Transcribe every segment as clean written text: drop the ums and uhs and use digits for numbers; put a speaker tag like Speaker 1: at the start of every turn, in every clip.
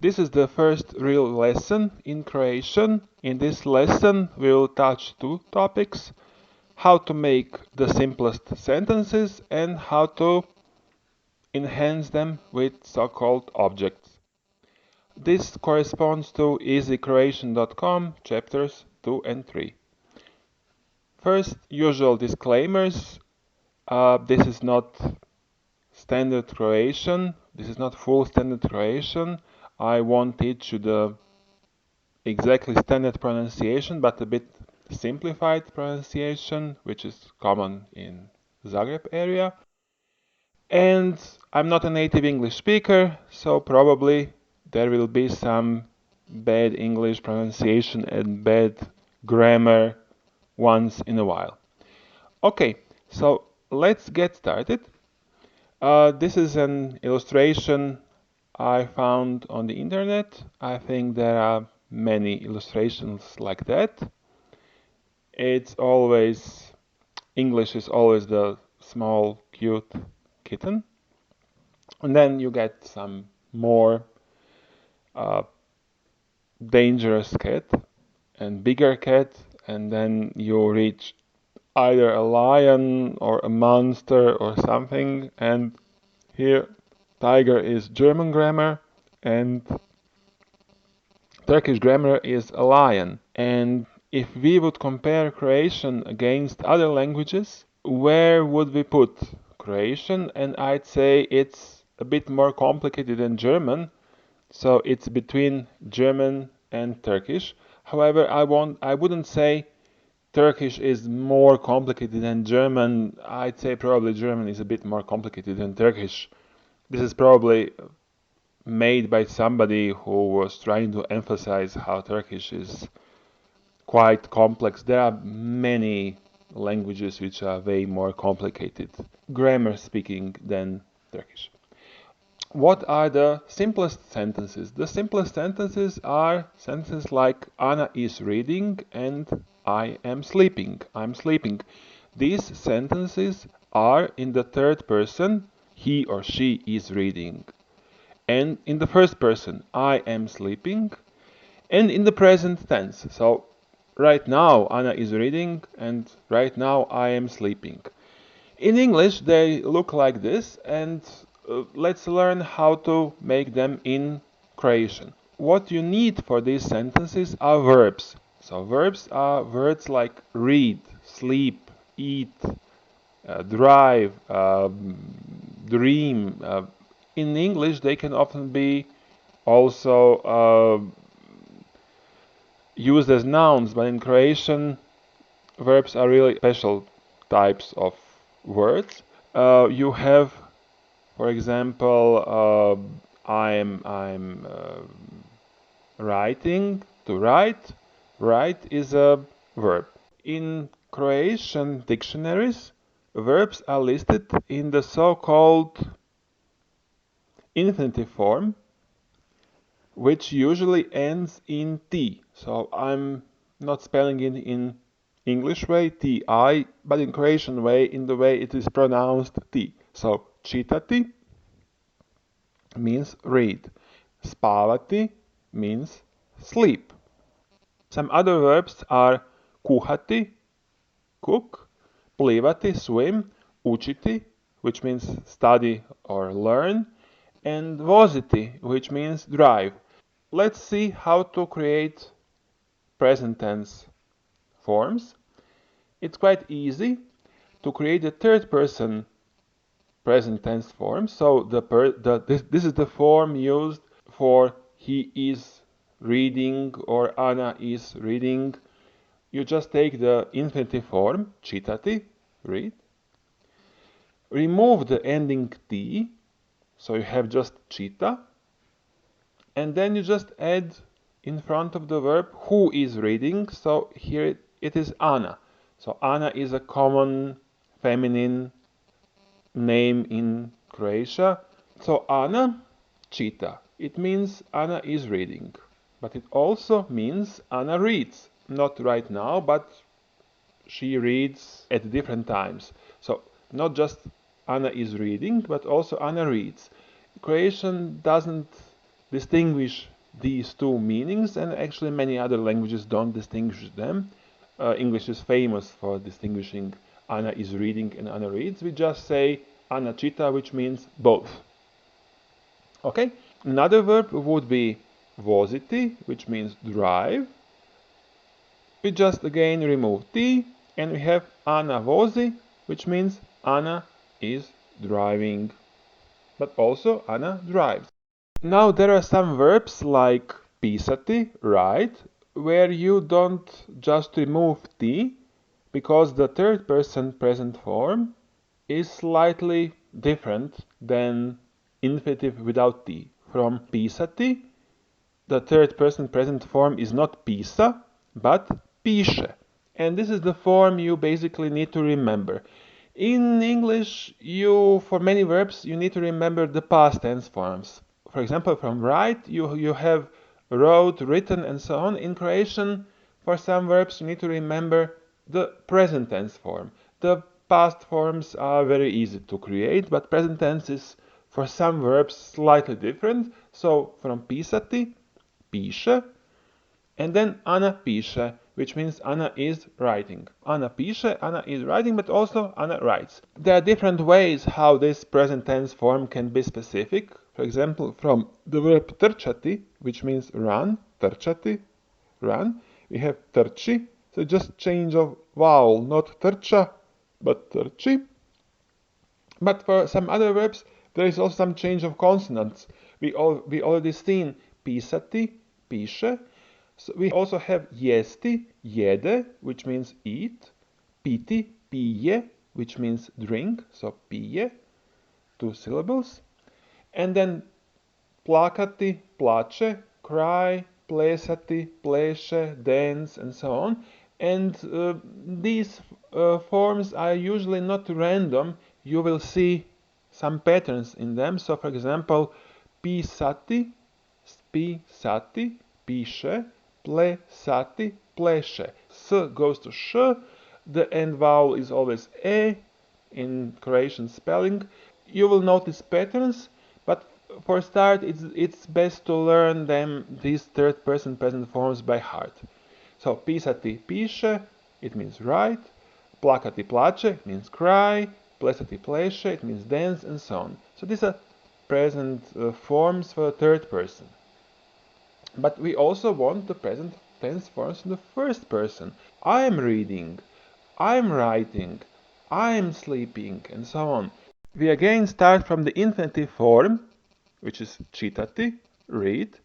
Speaker 1: This is the first real lesson in Croatian. In this lesson, we will touch two topics: how to make the simplest sentences and how to enhance them with so-called objects. This corresponds to easycroatian.com chapters 2 and 3. First, usual disclaimers. This is not standard Croatian. This is not full standard Croatian. I won't teach you the exactly standard pronunciation, but a bit simplified pronunciation, which is common in Zagreb area. And I'm not a native English speaker, so probably there will be some bad English pronunciation and bad grammar once in a while. Okay, so let's get started. This is an illustration I found on the internet. I think there are many illustrations like that. It's always, English is always the small, cute kitten. And then you get some more uh, dangerous cat and bigger cat, and then you reach either a lion or a monster or something. And here, tiger is German grammar, and Turkish grammar is a lion. And if we would compare Croatian against other languages, where would we put Croatian? And I'd say it's a bit more complicated than German, so it's between German and Turkish. However, I wouldn't say Turkish is more complicated than German. I'd say probably German is a bit more complicated than Turkish. This is probably made by somebody who was trying to emphasize how Turkish is quite complex. There are many languages which are way more complicated, grammar speaking, than Turkish. What are the simplest sentences? The simplest sentences are sentences like Anna is reading and I am sleeping. I'm sleeping. These sentences are in the third person, he or she is reading. And in the first person, I am sleeping. And in the present tense. So right now Anna is reading and right now I am sleeping. In English they look like this, and let's learn how to make them in Croatian. What you need for these sentences are verbs. So verbs are words like read, sleep, eat, drive, dream. In English they can often be also used as nouns, but in Croatian verbs are really special types of words. You have, for example, I'm writing, to write. Write is a verb. In Croatian dictionaries, verbs are listed in the so-called infinitive form, which usually ends in T. So I'm not spelling it in English way, T-I, but in Croatian way, in the way it is pronounced T. So čitati means read. Spavati means sleep. Some other verbs are kuhati, cook, plivati, swim, učiti, which means study or learn, and voziti, which means drive. Let's see how to create present tense forms. It's quite easy to create a third person present tense form. So this is the form used for he is reading or Anna is reading. You just take the infinitive form, čitati, read, remove the ending t, so you have just čita, and then you just add in front of the verb who is reading. So here it is Anna. So Anna is a common feminine name in Croatia. So Anna čita. It means Anna is reading. But it also means Anna reads. Not right now, but she reads at different times. So not just Anna is reading, but also Anna reads. Croatian doesn't distinguish these two meanings, and actually many other languages don't distinguish them. English is famous for distinguishing Anna is reading and Anna reads. We just say Anna čita, which means both. Okay? Another verb would be voziti, which means drive. We just again remove T, and we have Anna vozi, which means Anna is driving. But also Anna drives. Now there are some verbs like pisati, write, where you don't just remove T, because the third person present form is slightly different than infinitive without T. From pisati, the third person present form is not pisa, but piše. And this is the form you basically need to remember. In English, for many verbs, you need to remember the past tense forms. For example, from write, you have wrote, written, and so on. In Croatian, for some verbs, you need to remember the present tense form. The past forms are very easy to create, but present tense is, for some verbs, slightly different. So, from pisati, piše, and then Anna piše, which means Anna is writing. Anna piše, Anna is writing, but also Anna writes. There are different ways how this present tense form can be specific. For example, from the verb trčati, which means run, trčati, run, we have trči, so just change of vowel, not trča, but trči. But for some other verbs, there is also some change of consonants. We already seen pisati, piše. So we also have jesti, jede, which means eat, piti, pije, which means drink, so pije, 2 syllables, and then plakati, plače, cry, plesati, pleše, dance, and so on. And these forms are usually not random. You will see some patterns in them. So, for example, pisati, pisati, piše, plesati, pleše. S goes to sh. The end vowel is always e in Croatian spelling. You will notice patterns, but for start, it's best to learn these third person present forms by heart. So pisati, piše, it means write. Plakati, plače, it means cry. Plesati, pleše, it means dance, and so on. So these are present forms for the third person. But we also want the present tense forms in the first person. I am reading, I am writing, I am sleeping, and so on. We again start from the infinitive form, which is čitati, read.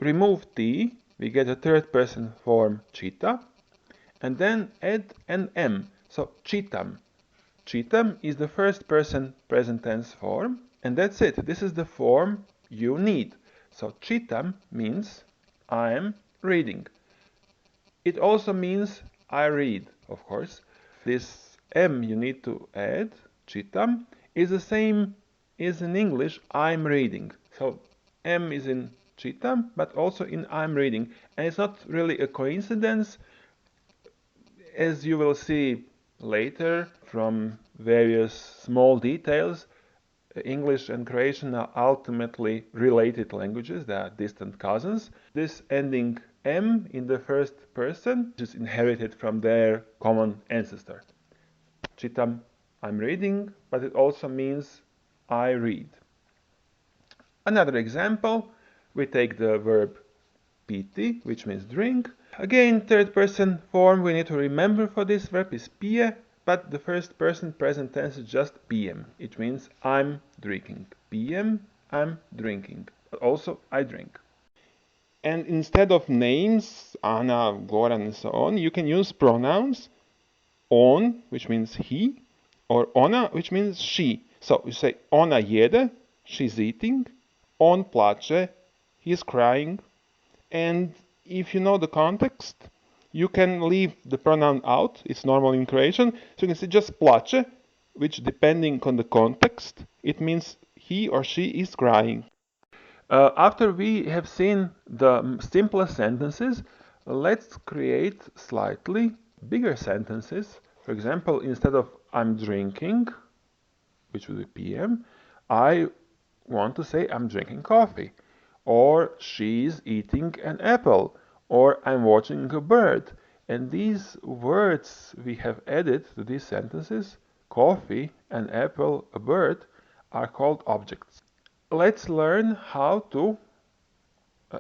Speaker 1: Remove T, we get a third person form čita, and then add an M, so čitam. Čitam is the first person present tense form, and that's it. This is the form you need. So čitam means I am reading. It also means I read, of course. This M you need to add, čitam, is the same as in English I'm reading. So M is in čitam, but also in I'm reading. And it's not really a coincidence, as you will see later from various small details. English and Croatian are ultimately related languages, they are distant cousins. This ending M in the first person is inherited from their common ancestor. Čitam, I'm reading, but it also means I read. Another example, we take the verb piti, which means drink. Again, third person form we need to remember for this verb is pije, but the first person present tense is just pijem. It means I'm drinking. Pijem, I'm drinking. Also, I drink. And instead of names, Anna, Goran, and so on, you can use pronouns. On, which means he, or ona, which means she. So you say ona jede, she's eating. On plače, he's crying. And if you know the context, you can leave the pronoun out. It's normal in Croatian. So you can say just plače, which depending on the context, it means he or she is crying. After we have seen the simplest sentences, let's create slightly bigger sentences. For example, instead of I'm drinking, which would be PM, I want to say I'm drinking coffee. or she's eating an apple, or I'm watching a bird. And these words we have added to these sentences, coffee, an apple, a bird, are called objects. Let's learn how to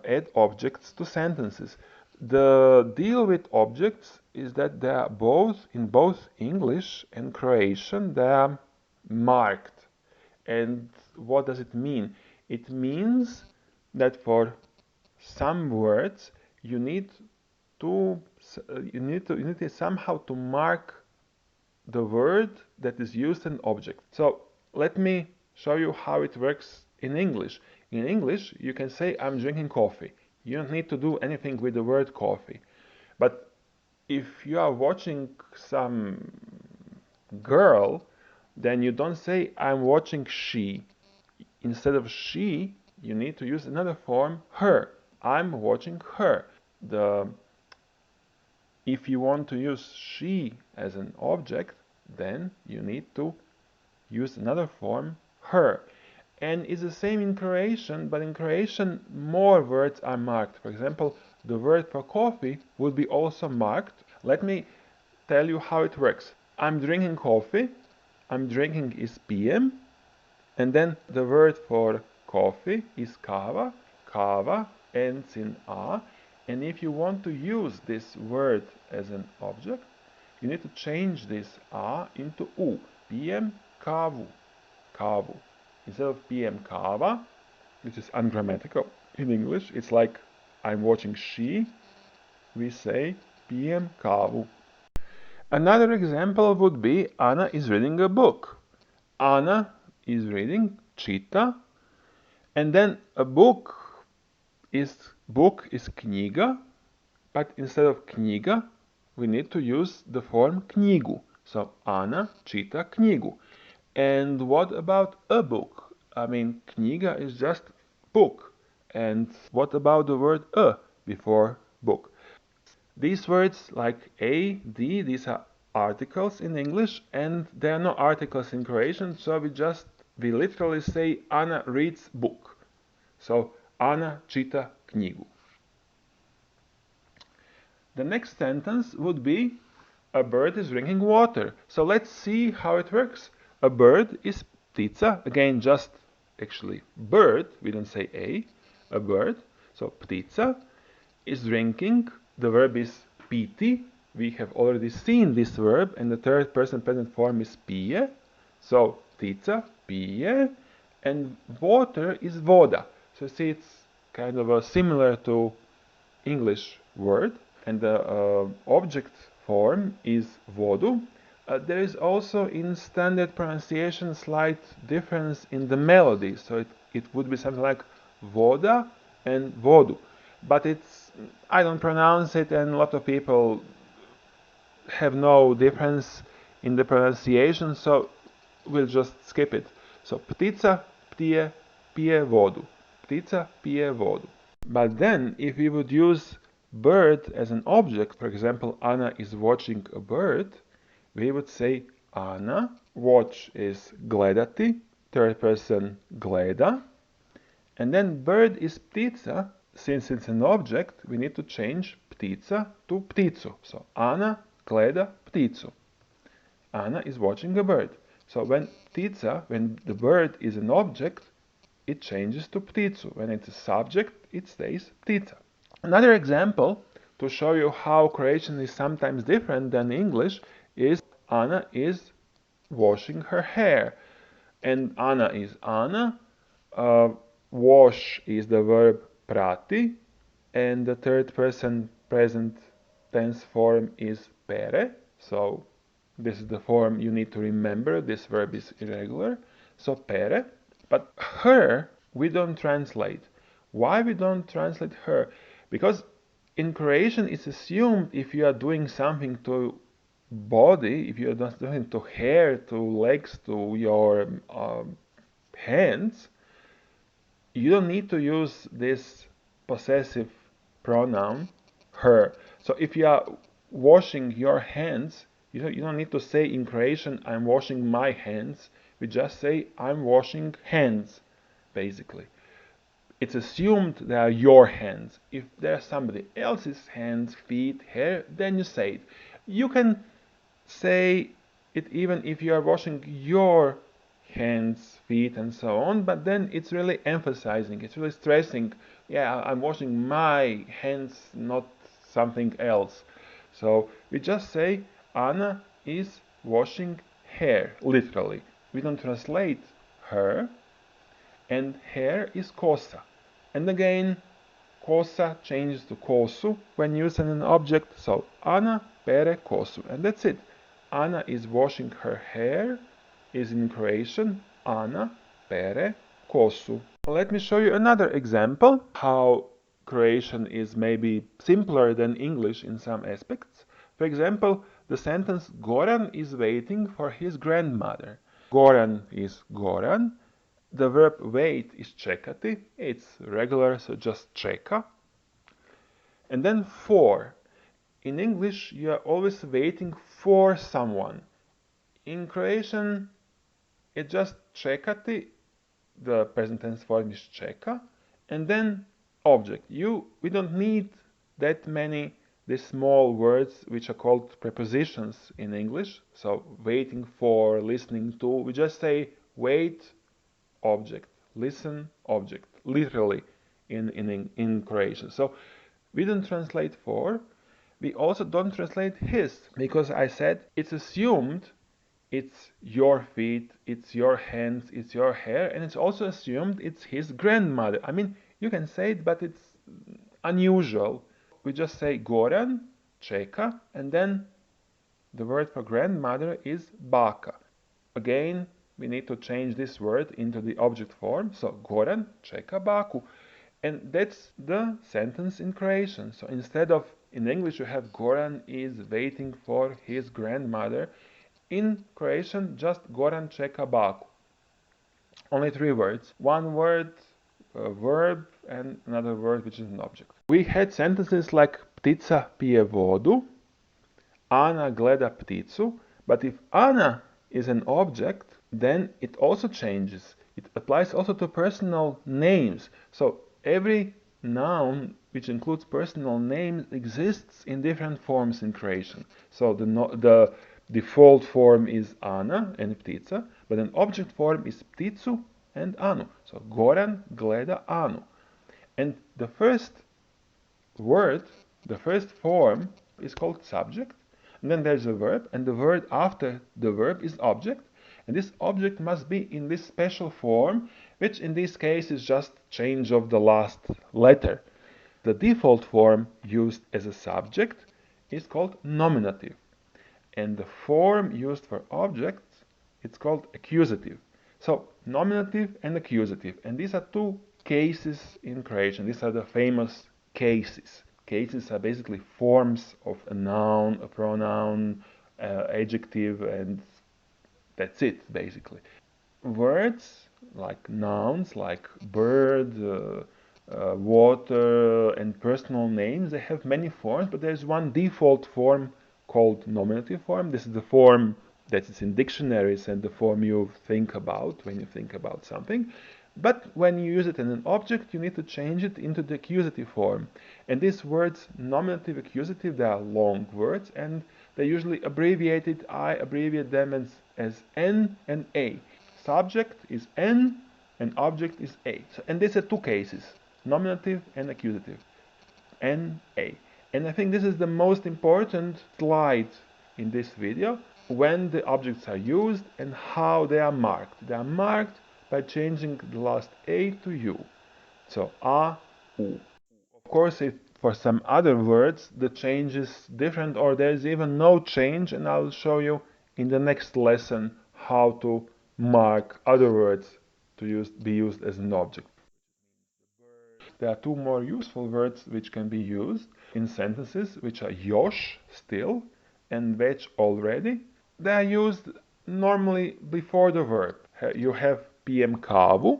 Speaker 1: add objects to sentences. The deal with objects is that they are both, in both English and Croatian, they are marked. And what does it mean? It means that for some words you need to somehow to mark the word that is used in object. So let me show you how it works in English. In English, you can say I'm drinking coffee. You don't need to do anything with the word coffee. But if you are watching some girl, then you don't say I'm watching she. Instead of she, you need to use another form, her. I'm watching her. If you want to use she as an object, then you need to use another form, her. And it's the same in Croatian, but in Croatian more words are marked. For example, the word for coffee would be also marked. Let me tell you how it works. I'm drinking coffee. I'm drinking is pijem. And then the word for coffee is kava. Kava ends in a. And if you want to use this word as an object, you need to change this a into u. Pijem kavu. Kavu. Instead of pijem kava, which is ungrammatical in English, it's like I'm watching she, we say pijem kavu. Another example would be Anna is reading a book. Anna is reading, čita, and then a book is knjiga, but instead of knjiga, we need to use the form knjigu. So Anna čita knjigu. And what about a book? I mean, knjiga is just book. And what about the word a before book? These words like a, d, these are articles in English, and there are no articles in Croatian, so we literally say Ana reads book. So Ana čita knjigu. The next sentence would be a bird is drinking water. So let's see how it works. A bird is ptica, again just actually bird, we don't say a bird. So ptica is drinking, the verb is piti. We have already seen this verb, and the third person present form is pije. So ptica, pije, and water is voda. So see, it's kind of a similar to English word, and the object form is vodu. There is also in standard pronunciation slight difference in the melody, so it would be something like voda and vodu. But I don't pronounce it, and a lot of people have no difference in the pronunciation, so we'll just skip it. So ptica pije, pije vodu. Ptica pije vodu. But then, if we would use bird as an object, for example, Anna is watching a bird, we would say Ana, watch is gledati, third person gleda, and then bird is ptica. Since it's an object, we need to change ptica to pticu. So Ana gleda pticu. Ana is watching a bird. So when the bird is an object, it changes to pticu. When it's a subject, it stays ptica. Another example to show you how Croatian is sometimes different than English is Ana is washing her hair. And Ana is Ana. Wash is the verb prati. And the third person present tense form is pere. So this is the form you need to remember. This verb is irregular. So pere. But her, we don't translate. Why we don't translate her? Because in Croatian it's assumed if you are doing something to body, if you are doing something to hair, to legs, to your hands, you don't need to use this possessive pronoun her. So if you are washing your hands, you don't need to say in Croatian I'm washing my hands. We just say I'm washing hands, basically. it's assumed they are your hands. If they're somebody else's hands, feet, hair, then you say it. You can say it even if you are washing your hands, feet, and so on, but then it's really emphasizing, it's really stressing, yeah, I'm washing my hands, not something else. So we just say Anna is washing hair, literally. We don't translate her, and hair is kosa. And again, kosa changes to kosu when using an object, so Ana pere kosu, and that's it. Ana is washing her hair, is in Croatian, Ana pere kosu. Let me show you another example, how Croatian is maybe simpler than English in some aspects. For example, the sentence Goran is waiting for his grandmother. Goran is Goran. The verb wait is čekati. It's regular, so just čeka. And then for. In English, you are always waiting for someone. In Croatian, it's just čekati. The present tense form is čeka. And then object. We don't need that many these small words which are called prepositions in English. So waiting for, listening to. We just say wait, object, listen, object, literally in Croatian. So we don't translate for, we also don't translate his, because I said it's assumed it's your feet, it's your hands, it's your hair, and it's also assumed it's his grandmother. I mean, you can say it, but it's unusual. We just say Goran, čeka, and then the word for grandmother is baka. Again, we need to change this word into the object form, so Goran čeka baku. And that's the sentence in Croatian. So instead of, in English you have Goran is waiting for his grandmother. In Croatian, just Goran čeka baku. Only three words. One word, a verb, and another word which is an object. We had sentences like ptica pije vodu, Ana gleda pticu, but if Ana is an object, then it also changes. It applies also to personal names. So every noun which includes personal names exists in different forms in Croatian. So the default form is Ana and ptica, but an object form is pticu and Anu. So Goran gleda Anu. And the first word, the first form is called subject, and then there's a verb, and the word after the verb is object, and this object must be in this special form, which in this case is just change of the last letter. The default form used as a subject is called nominative, and the form used for objects, it's called accusative. So nominative and accusative, and these are two cases in Croatian. These are the famous cases. Cases are basically forms of a noun, a pronoun, adjective, and that's it, basically. Words like nouns, like bird, water, and personal names, they have many forms, but there's one default form called nominative form. This is the form that is in dictionaries and the form you think about when you think about something. But when you use it in an object, you need to change it into the accusative form. And these words, nominative, accusative, they are long words, and they're usually abbreviated. I abbreviate them as N and A. Subject is N, and object is A. So, and these are two cases, nominative and accusative, N, A. And I think this is the most important slide in this video, when the objects are used and how they are marked. They are marked by changing the last A to U. So A, U. Of course, if for some other words the change is different or there's even no change, and I'll show you in the next lesson how to mark other words to be used as an object. There are two more useful words which can be used in sentences, which are još, still, and već, already. They are used normally before the verb. You have pijem kavu,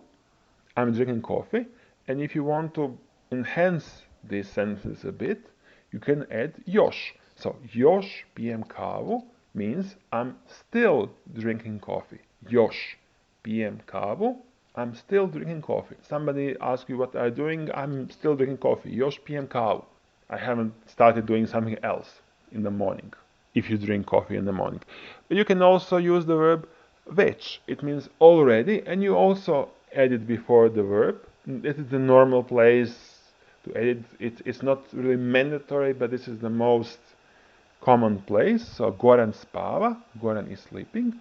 Speaker 1: I'm drinking coffee, and if you want to enhance these sentences a bit, you can add još. So još pijem kavu means I'm still drinking coffee. Još pijem kavu, I'm still drinking coffee. Somebody asks you what are you doing? I'm still drinking coffee. Još pijem kavu. I haven't started doing something else in the morning, if you drink coffee in the morning. But you can also use the verb već. It means already, and you also add it before the verb. This is the normal place to add it. It's not really mandatory, but this is the most common place. So Goran spava, Goran is sleeping.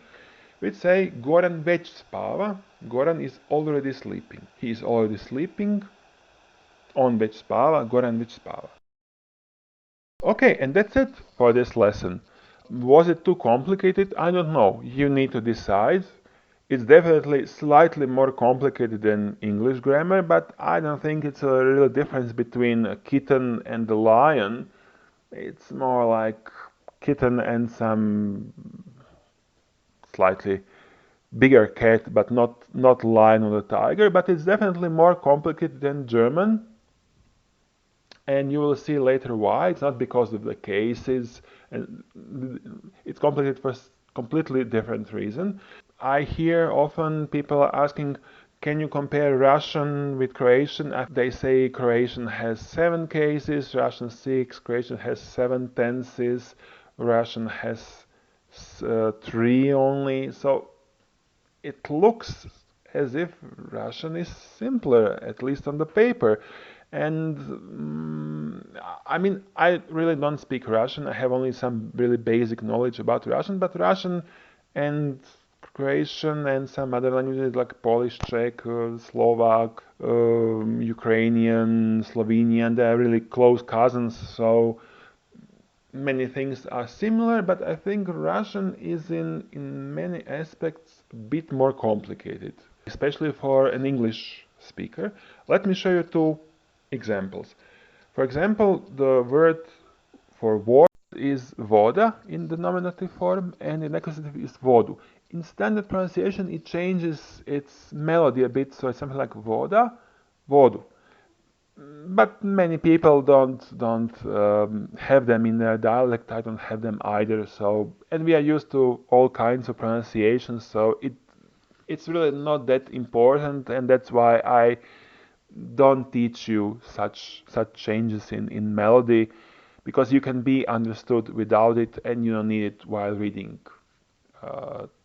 Speaker 1: We'd say Goran već spava, Goran is already sleeping. He is already sleeping. On već spava, Goran već spava. Okay, and that's it for this lesson. Was it too complicated? I don't know. You need to decide. It's definitely slightly more complicated than English grammar, but I don't think it's a real difference between a kitten and a lion. It's more like kitten and some slightly bigger cat, but not lion or the tiger. But it's definitely more complicated than German, and you will see later why. It's not because of the cases, and it's complicated for completely different reason. I hear often people asking, can you compare Russian with Croatian? They say Croatian has 7 cases, Russian 6, Croatian has 7 tenses, Russian has 3 only. So it looks as if Russian is simpler, at least on the paper. And I mean, I really don't speak Russian. I have only some really basic knowledge about Russian, but Russian and Croatian and some other languages like Polish, Czech, Slovak, Ukrainian, Slovenian, they are really close cousins, so many things are similar, but I think Russian is in many aspects a bit more complicated, especially for an English speaker. Let me show you 2 examples. For example, the word for water is voda in the nominative form, and in accusative is vodu. In standard pronunciation, it changes its melody a bit, so it's something like voda, vodu. But many people don't have them in their dialect. I don't have them either. So, and we are used to all kinds of pronunciations, so it's really not that important, and that's why I don't teach you such changes in melody, because you can be understood without it, and you don't need it while reading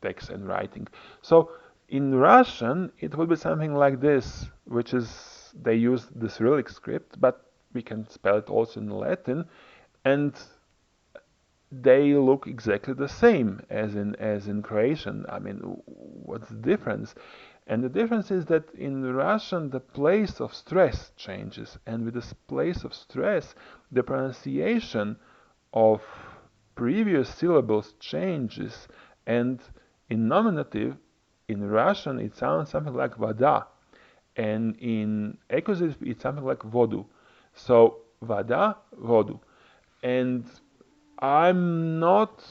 Speaker 1: text and writing. So in Russian, it would be something like this, which is they use the Cyrillic script, but we can spell it also in Latin, and they look exactly the same as in Croatian. I mean, what's the difference? And the difference is that in Russian the place of stress changes, and with the place of stress, the pronunciation of previous syllables changes, and in nominative, in Russian it sounds something like vada, and in accusative it's something like vodu. So vada, vodu. And I'm not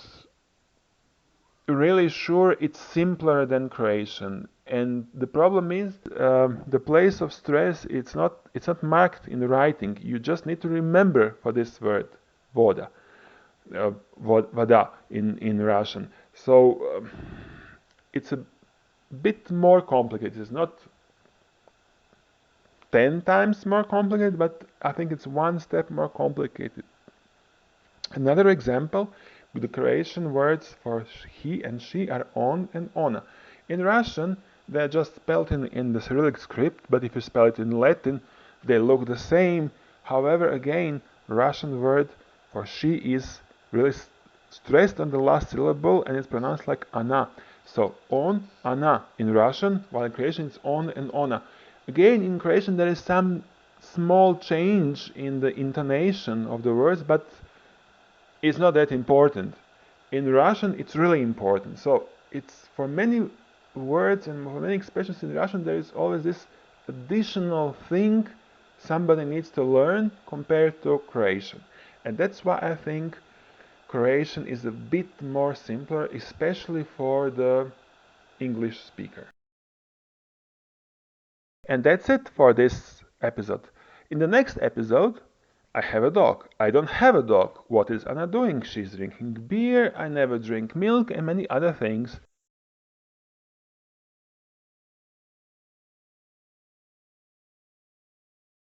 Speaker 1: really sure it's simpler than Croatian. And the problem is the place of stress, it's not marked in writing. You just need to remember for this word voda, voda in Russian. So it's a bit more complicated. It's not 10 times more complicated, but I think it's one step more complicated. Another example with the Croatian words for he and she are on and ona. In Russian, they're just spelled in the Cyrillic script, but if you spell it in Latin, they look the same. However, again, Russian word for she is really stressed on the last syllable, and it's pronounced like ana. So on, ana in Russian, while in Croatian it's on and ona. Again, in Croatian there is some small change in the intonation of the words, but it's not that important. In Russian, it's really important. So it's for many words and for many expressions in Russian, there is always this additional thing somebody needs to learn compared to Croatian. And that's why I think Croatian is a bit more simpler, especially for the English speaker. And that's it for this episode. In the next episode, I have a dog. I don't have a dog. What is Anna doing? She's drinking beer. I never drink milk, and many other things.